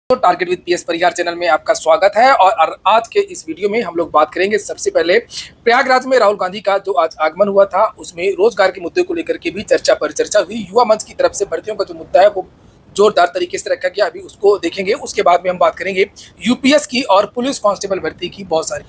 तो target with PS Parihar channel में आपका स्वागत है। और आज के इस वीडियो में हम लोग बात करेंगे सबसे पहले प्रयागराज में राहुल गांधी का जो आज आगमन हुआ था, उसमें रोजगार के मुद्दे को लेकर के भी चर्चा पर चर्चा हुई। युवा मंच की तरफ से भर्तियों का जो मुद्दा है वो जोरदार तरीके से रखा गया, अभी उसको देखेंगे। उसके बाद में हम बात करेंगे यूपीएस की और पुलिस कांस्टेबल भर्ती की बहुत सारी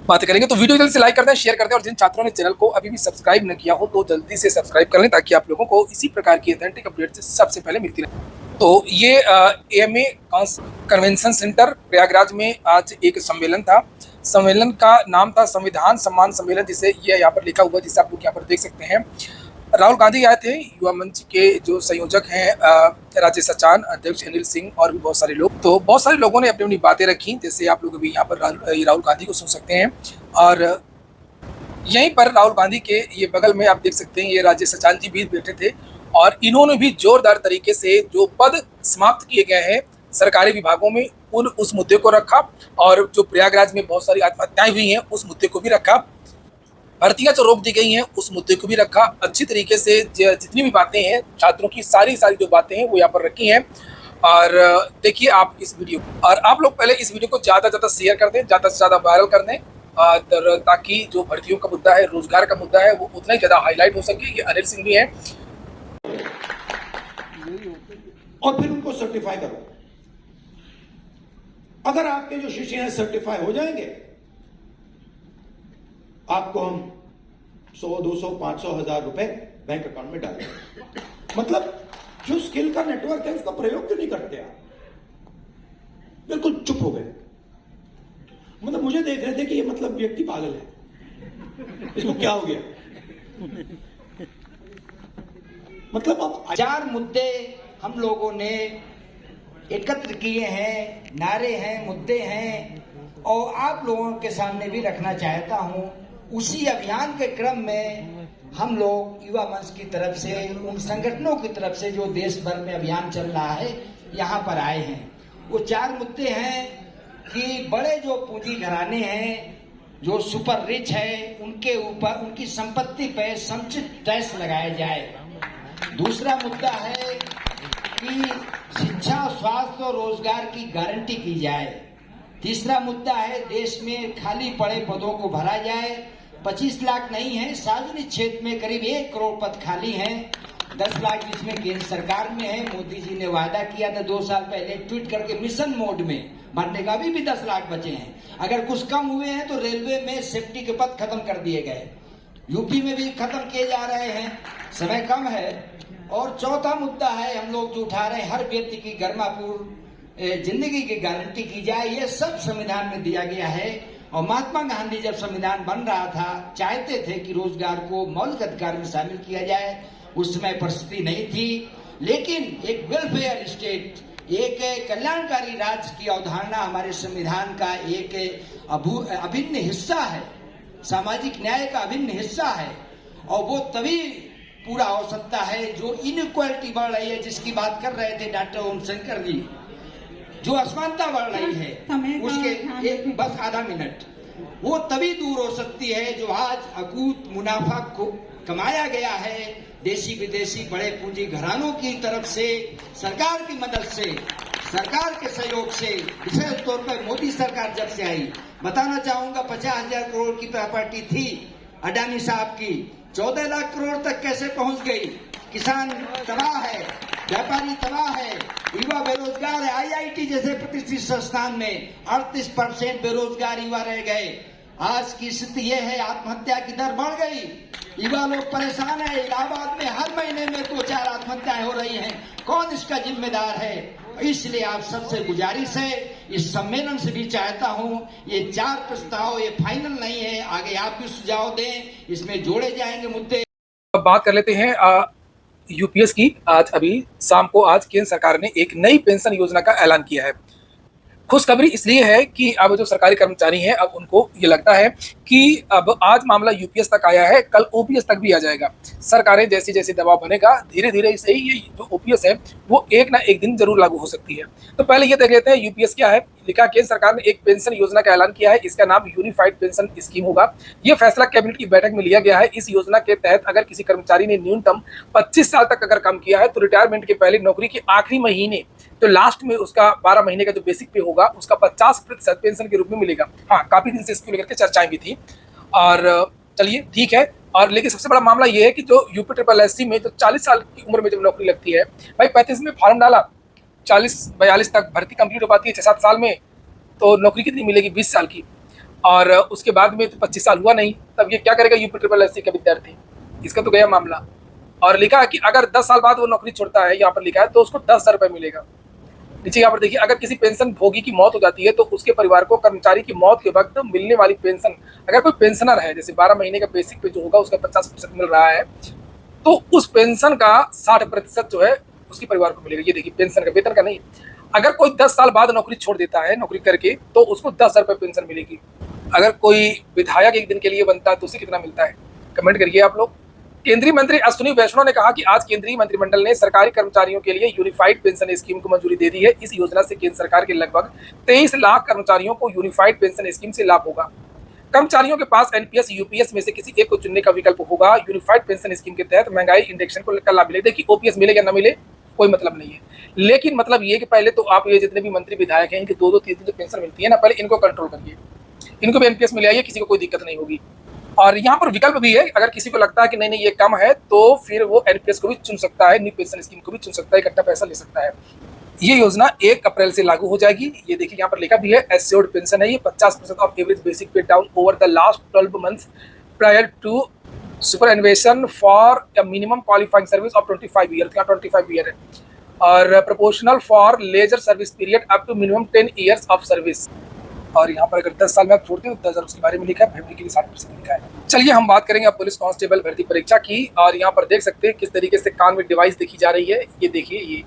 बातें करेंगे। तो वीडियो जल्दी से लाइक कर दें, शेयर कर दें, और जिन छात्रों ने चैनल को अभी भी सब्सक्राइब न किया हो तो जल्दी से सब्सक्राइब कर लें, ताकि आप लोगों को इसी प्रकार की ऑथेंटिक अपडेट सबसे पहले मिलती रहे। तो ये एएमए कन्वेंशन सेंटर प्रयागराज में आज एक सम्मेलन था। सम्मेलन का नाम था संविधान सम्मान सम्मेलन, जिसे ये यहाँ पर लिखा हुआ, जिसे आप लोग यहाँ पर देख सकते हैं। राहुल गांधी आए थे, युवा मंच के जो संयोजक हैं राजेश सचान, अध्यक्ष अनिल सिंह और भी बहुत सारे लोग। तो बहुत सारे लोगों ने अपनी अपनी बातें रखी, जैसे आप लोग अभी यहाँ पर राहुल गांधी को सुन सकते हैं। और यहीं पर राहुल गांधी के ये बगल में आप देख सकते हैं, ये राजेश सचान जी भी बैठे थे, और इन्होंने भी जोरदार तरीके से जो पद समाप्त किए गए हैं सरकारी विभागों में उस मुद्दे को रखा, और जो प्रयागराज में बहुत सारी आत्महत्याएं हुई हैं उस मुद्दे को भी रखा, भर्तियां जो रोक दी गई हैं उस मुद्दे को भी रखा। अच्छी तरीके से जितनी भी बातें हैं छात्रों की, सारी जो बातें हैं वो यहाँ पर रखी हैं। और देखिए आप इस वीडियो, और आप लोग पहले इस वीडियो को ज़्यादा शेयर कर दें, ज़्यादा से ज़्यादा वायरल कर दें, ताकि जो भर्तियों का मुद्दा है, रोजगार का मुद्दा है, वो उतना ही ज़्यादा हाईलाइट हो सके। ये अनिल सिंह भी हैं। और फिर उनको सर्टिफाई करो। अगर आपके जो शिष्य हैं सर्टिफाई हो जाएंगे, आपको हम 100, 200, 500, 1000 रुपए बैंक अकाउंट में डालेंगे। मतलब जो स्किल का नेटवर्क है उसका प्रयोग क्यों नहीं करते आप? बिल्कुल चुप हो गए। मतलब मुझे देख रहे थे कि ये मतलब व्यक्ति पागल है, इसको क्या हो गया। मतलब अब 4 मुद्दे हम लोगों ने एकत्र किए हैं, नारे हैं, मुद्दे हैं, और आप लोगों के सामने भी रखना चाहता हूं। उसी अभियान के क्रम में हम लोग युवा मंच की तरफ से, उन संगठनों की तरफ से जो देश भर में अभियान चल रहा है, यहाँ पर आए हैं। वो 4 मुद्दे हैं कि बड़े जो पूंजी घराने हैं, जो सुपर रिच है, उनके ऊपर, उनकी संपत्ति पर समुचित टैक्स लगाया जाए। दूसरा मुद्दा है कि शिक्षा, स्वास्थ्य और रोजगार की गारंटी की जाए। तीसरा मुद्दा है देश में खाली पड़े पदों को भरा जाए। 25 लाख नहीं है, सार्वजनिक क्षेत्र में करीब 1 करोड़ पद खाली हैं। 10 लाख इसमें केंद्र सरकार में है। मोदी जी ने वादा किया था 2 साल पहले ट्वीट करके, मिशन मोड में भरने का। अभी भी 10 लाख बचे हैं। अगर कुछ कम हुए हैं तो रेलवे में सेफ्टी के पद खत्म कर दिए गए, यूपी में भी खत्म किए जा रहे हैं, समय कम है। और चौथा मुद्दा है हम लोग जो उठा रहे हैं, हर व्यक्ति की गर्मापूर्ण जिंदगी की गारंटी की जाए। ये सब संविधान में दिया गया है। और महात्मा गांधी जब संविधान बन रहा था, चाहते थे कि रोजगार को मौलिक अधिकार में शामिल किया जाए। उस समय परिस्थिति नहीं थी, लेकिन एक वेलफेयर स्टेट, एक कल्याणकारी राज्य की अवधारणा हमारे संविधान का एक अभिन्न हिस्सा है, सामाजिक न्याय का अभिन्न हिस्सा है। और वो तभी पूरा हो सकता है जो इनइक्वालिटी बढ़ रही है, जिसकी बात कर रहे थे डॉक्टर ओम शंकर जी, जो असमानता बढ़ रही है, उसके बस आधा मिनट, वो तभी दूर हो सकती है जो आज अकूत मुनाफा को कमाया गया है देशी विदेशी बड़े पूंजी घरानों की तरफ से, सरकार की मदद से, सरकार के सहयोग से। विशेष तौर पर मोदी सरकार जब से आई, बताना चाहूंगा 50,000 करोड़ की प्रॉपर्टी थी अडानी साहब की, 14 लाख करोड़ तक कैसे पहुंच गई। किसान तबाह है, व्यापारी तबाह है, युवा बेरोजगार है। आईआईटी जैसे प्रतिष्ठित संस्थान में 38% बेरोजगार युवा रह गए। आज की स्थिति यह है, आत्महत्या की दर बढ़ गई, युवा लोग परेशान है। इलाहाबाद में हर महीने में 2-4 आत्महत्याएं हो रही हैं। कौन इसका जिम्मेदार है? इसलिए आप सबसे गुजारिश है, इस सम्मेलन से भी चाहता हूं, ये 4 प्रस्ताव ये फाइनल नहीं है, आगे आप भी सुझाव दें, इसमें जोड़े जाएंगे मुद्दे। अब बात कर लेते हैं यूपीएस की। आज अभी शाम को आज केंद्र सरकार ने एक नई पेंशन योजना का ऐलान किया है। खुशखबरी इसलिए है कि अब जो सरकारी कर्मचारी हैं, अब उनको ये लगता है कि अब आज मामला यूपीएस तक आया है, कल ओपीएस तक भी आ जाएगा। सरकारें जैसे जैसे दबाव बनेगा, धीरे धीरे से ही ये जो ओपीएस है वो एक ना एक दिन जरूर लागू हो सकती है। तो पहले ये देख लेते हैं यूपीएस क्या है। लिखा केंद्र सरकार ने एक पेंशन योजना का ऐलान किया है, इसका नाम यूनिफाइड पेंशन स्कीम होगा। यह फैसला कैबिनेट की बैठक में लिया गया है। इस योजना के तहत अगर किसी कर्मचारी ने न्यूनतम 25 साल तक अगर काम किया है तो रिटायरमेंट के पहले नौकरी के आखिरी महीने तो लास्ट में उसका 12 महीने का जो बेसिक पे होगा उसका 50% पेंशन के रूप में मिलेगा। हाँ, काफी दिन से इसको लेकर के चर्चाएं भी थी और चलिए ठीक है। और लेकिन सबसे बड़ा मामला ये है कि जो यूपी ट्रिपल एससी में जो 40 साल की उम्र में जब नौकरी लगती है, भाई 35 में फॉर्म डाला, 40-42 तक भर्ती कंप्लीट हो पाती है 6-7 साल में, तो नौकरी कितनी मिलेगी? 20 साल की। और उसके बाद में तो 25 साल हुआ नहीं, तब ये क्या करेगा यूपी ट्रिपल एससी का विद्यार्थी? इसका तो गया मामला। और लिखा है कि अगर 10 साल बाद वो नौकरी छोड़ता है, यहाँ पर लिखा है, तो उसको 10,000 रुपये मिलेगा। नीचे यहाँ पर देखिए, अगर किसी पेंशन भोगी की मौत हो जाती है तो उसके परिवार को कर्मचारी की मौत के वक्त मिलने वाली पेंशन, अगर कोई पेंशनर है, जैसे 12 महीने का बेसिक पे जो होगा उसका 50% मिल रहा है, तो उस पेंशन का 60% जो है उसके परिवार को मिलेगा। ये देखिए, पेंशन का, वेतन का नहीं। अगर कोई 10 साल बाद नौकरी छोड़ देता है नौकरी करके, तो उसको 10,000 रुपये पेंशन मिलेगी। अगर कोई विधायक एक दिन के लिए बनता है तो उसे कितना मिलता है? कमेंट करिए आप लोग। केंद्रीय मंत्री अश्विनी वैष्णव ने कहा कि आज केंद्रीय मंत्रिमंडल ने सरकारी कर्मचारियों के लिए यूनिफाइड पेंशन स्कीम को मंजूरी दे दी है। इस योजना से केंद्र सरकार के लगभग 23 लाख कर्मचारियों को यूनिफाइड पेंशन स्कीम से लाभ होगा। कर्मचारियों के पास एनपीएस यूपीएस में से किसी एक को चुनने का विकल्प होगा। यूनिफाइड पेंशन स्कीम के तहत महंगाई इंडेक्शन को लाभ मिले। देखिए, ओपीएस मिले या ना मिले कोई मतलब नहीं है, लेकिन मतलब ये कि पहले तो आप ये जितने भी मंत्री विधायक हैं इनके 2-3 जो पेंशन मिलती है ना, पहले इनको कंट्रोल करिए, इनको भी एनपीएस मिले आइए, किसी को कोई दिक्कत नहीं होगी। और यहाँ पर विकल्प भी है, अगर किसी को लगता है कि नहीं ये कम है तो फिर वो एनपीएस को भी चुन सकता है, न्यू पेंशन स्कीम को भी चुन सकता है, इकट्ठा पैसा ले सकता है। ये योजना 1 अप्रैल से लागू हो जाएगी। ये देखिए यहाँ पर लिखा भी है, एश्योर्ड पेंशन है ये, 50% of average basic pay down over the last 12 months prior to superannuation for a minimum qualifying service of 25 year, 25 year है। और proportional for lesser service period up to minimum 10 years of service. और यहाँ पर अगर 10 साल में आप छोड़ते हो तो 10,000 उसके बारे में लिखा है, फैमिली के लिए 60% लिखा है। चलिए हम बात करेंगे अब पुलिस कांस्टेबल भर्ती परीक्षा की। और यहाँ पर देख सकते हैं किस तरीके से कान में डिवाइस देखी जा रही है। ये देखिए, ये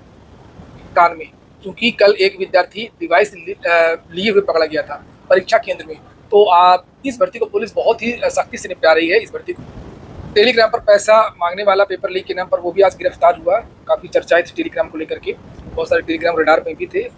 कान में, क्योंकि कल एक विद्यार्थी डिवाइस लिए हुए पकड़ा गया था परीक्षा केंद्र में, तो इस भर्ती को पुलिस बहुत ही सख्ती से निपटा रही है। इस भर्ती को टेलीग्राम पर पैसा मांगने वाला पेपर लीक के नाम पर वो भी आज गिरफ्तार हुआ। काफ़ी चर्चाएं थी टेलीग्राम को लेकर के, बहुत सारे टेलीग्राम रडार में भी थे।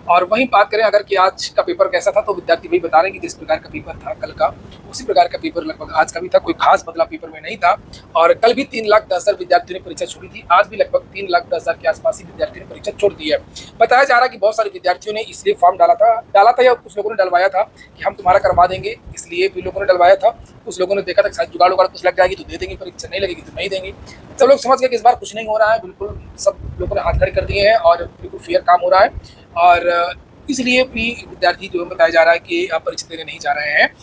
और वहीं बात करें अगर कि आज का पेपर कैसा था, तो विद्यार्थी वही बता रहे हैं कि जिस प्रकार का पेपर था कल का, उसी प्रकार का पेपर लगभग आज का भी था। कोई खास बदलाव पेपर में नहीं था। और कल भी 3,10,000 विद्यार्थियों ने परीक्षा छोड़ी थी, आज भी लगभग 3,10,000 के आसपास ही विद्यार्थियों ने परीक्षा छोड़ दी है। बताया जा रहा है कि बहुत सारे विद्यार्थियों ने इसलिए फॉर्म डाला था या कुछ लोगों ने डलवाया था कि हम तुम्हारा करवा देंगे, इसलिए भी लोगों ने डलवाया था। कुछ लोगों ने देखा था शायद जुगाड़ उगाड़ कुछ लग जाएगी तो दे देंगे, परीक्षा नहीं लगेगी तो नहीं देंगे। सब लोग समझ गए कि इस बार कुछ नहीं हो रहा है, बिल्कुल सब लोगों ने हाथ खड़े कर दिए हैं और बिल्कुल फेयर काम हो रहा है। और इसलिए भी विद्यार्थी जो बताया जा रहा है कि परीक्षा देने नहीं जा रहे हैं।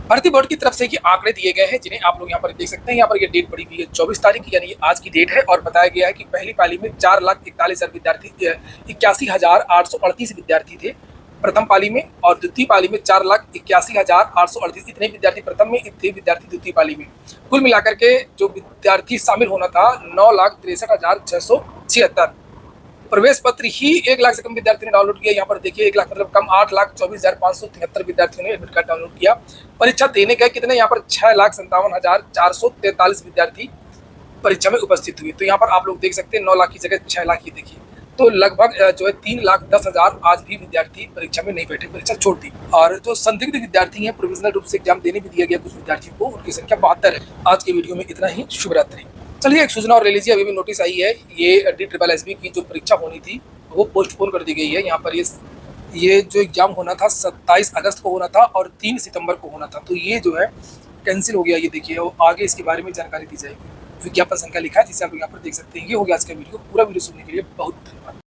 भर्ती बोर्ड की तरफ से ये आंकड़े दिए गए हैं, जिन्हें आप लोग यहाँ पर देख सकते हैं। यहाँ पर ये डेट पड़ी हुई है 24 तारीख, यानी आज की डेट है। और बताया गया है कि पहली पाली में 4,41,000 विद्यार्थी, 81,838 विद्यार्थी थे प्रथम पाली में, और द्वितीय पाली में 4,81,838 इतने विद्यार्थी प्रथम में, इतने विद्यार्थी द्वितीय पाली में। कुल मिलाकर के जो विद्यार्थी शामिल होना था 9,63,676। प्रवेश पत्र ही 1 लाख से कम विद्यार्थियों ने डाउनलोड किया। यहाँ पर देखिए 1 लाख मतलब कम, 8,24,573 विद्यार्थियों ने एडमिट कार्ड डाउनलोड किया। परीक्षा देने गए कितने? यहाँ पर 6,57,443 विद्यार्थी परीक्षा में उपस्थित हुए। तो यहाँ पर आप लोग देख सकते हैं 9 लाख की जगह 6 लाख ही देखिए, तो लगभग जो है 3,10,000 आज भी विद्यार्थी परीक्षा में नहीं बैठे, परीक्षा छोड़ दी। और जो संदिग्ध विद्यार्थी हैं, प्रोविजनल रूप से एग्जाम देने भी दिया गया कुछ विद्यार्थियों को, उनकी संख्या 72 है। आज के वीडियो में इतना ही। शुभ रात्रि। चलिए एक सूचना और ले लीजिए, अभी भी नोटिस आई है, ये DSSB की जो परीक्षा होनी थी वो पोस्टपोन कर दी गई है। यहाँ पर ये जो एग्जाम होना था 27 अगस्त को होना था और 3 सितंबर को होना था, तो ये जो है कैंसिल हो गया। ये देखिए, और आगे इसके बारे में जानकारी दी जाएगी। विज्ञापन संख्या लिखा है जिसे आप यहाँ पर देख सकते हैं। ये हो गया आज का वीडियो। पूरा वीडियो सुनने के लिए बहुत धन्यवाद।